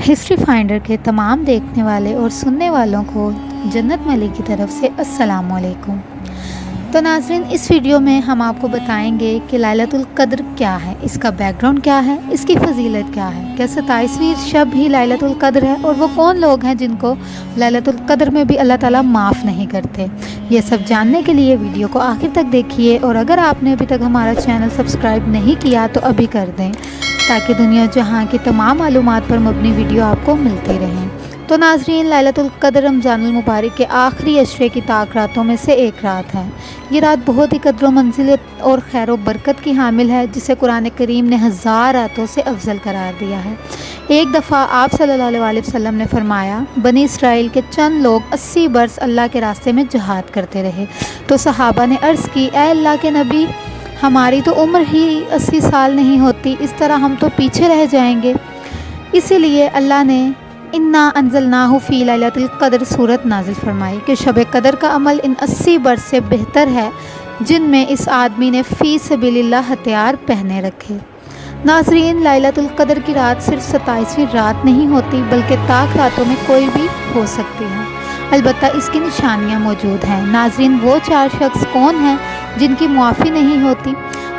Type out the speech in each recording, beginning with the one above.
History finder کے تمام دیکھنے والے اور سننے والوں کو جنت ملک کی طرف سے السلام علیکم۔ تو ناظرین، اس ویڈیو میں ہم آپ کو بتائیں گے کہ لیلۃ القدر کیا ہے، اس کا بیک گراؤنڈ کیا ہے، اس کی فضیلت کیا ہے، کیا 27ویں شب ہی لیلۃ القدر ہے، اور وہ کون لوگ ہیں جن کو لیلۃ القدر میں بھی اللہ تعالیٰ معاف نہیں کرتے۔ یہ سب جاننے کے لیے ویڈیو کو آخر تک دیکھیے، اور اگر آپ نے ابھی تک ہمارا چینل سبسکرائب نہیں کیا تو ابھی کر دیں تاکہ دنیا جہاں کی تمام معلومات پر مبنی ویڈیو آپ کو ملتی رہیں۔ تو ناظرین، لیلۃ القدر رمضان المبارک کے آخری عشرے کی طاق راتوں میں سے ایک رات ہے۔ یہ رات بہت ہی قدر و منزلت اور خیر و برکت کی حامل ہے، جسے قرآن کریم نے 1000 راتوں سے افضل قرار دیا ہے۔ ایک دفعہ آپ صلی اللہ علیہ وسلم نے فرمایا، بنی اسرائیل کے چند لوگ 80 برس اللہ کے راستے میں جہاد کرتے رہے، تو صحابہ نے عرض کی، اے اللہ کے نبی، ہماری تو عمر ہی 80 سال نہیں ہوتی، اس طرح ہم تو پیچھے رہ جائیں گے۔ اسی لیے اللہ نے انا انزلناہ فی لیلۃ القدر سورت نازل فرمائی کہ شب قدر کا عمل ان 80 برس سے بہتر ہے جن میں اس آدمی نے فی سبیل اللہ ہتھیار پہنے رکھے۔ ناظرین، لیلۃ القدر کی رات صرف 27ویں رات نہیں ہوتی بلکہ طاق راتوں میں کوئی بھی ہو سکتی ہے، البتہ اس کی نشانیاں موجود ہیں۔ ناظرین، وہ 4 شخص کون ہیں جن کی معافی نہیں ہوتی؟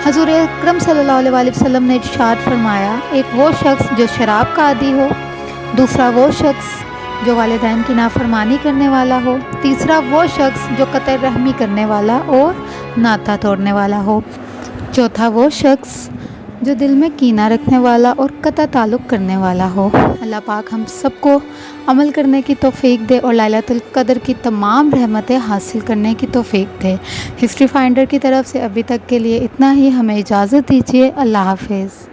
حضور اکرم صلی اللہ علیہ وسلم نے ارشاد فرمایا، ایک وہ شخص جو شراب کا عادی ہو، دوسرا وہ شخص جو والدین کی نافرمانی کرنے والا ہو، تیسرا وہ شخص جو قطع رحمی کرنے والا اور ناتا توڑنے والا ہو، چوتھا وہ شخص جو دل میں کینہ رکھنے والا اور قطع تعلق کرنے والا ہو۔ اللہ پاک ہم سب کو عمل کرنے کی توفیق دے اور لیلۃ القدر کی تمام رحمتیں حاصل کرنے کی توفیق دے۔ ہسٹری فائنڈر کی طرف سے ابھی تک کے لیے اتنا ہی، ہمیں اجازت دیجیے۔ اللہ حافظ۔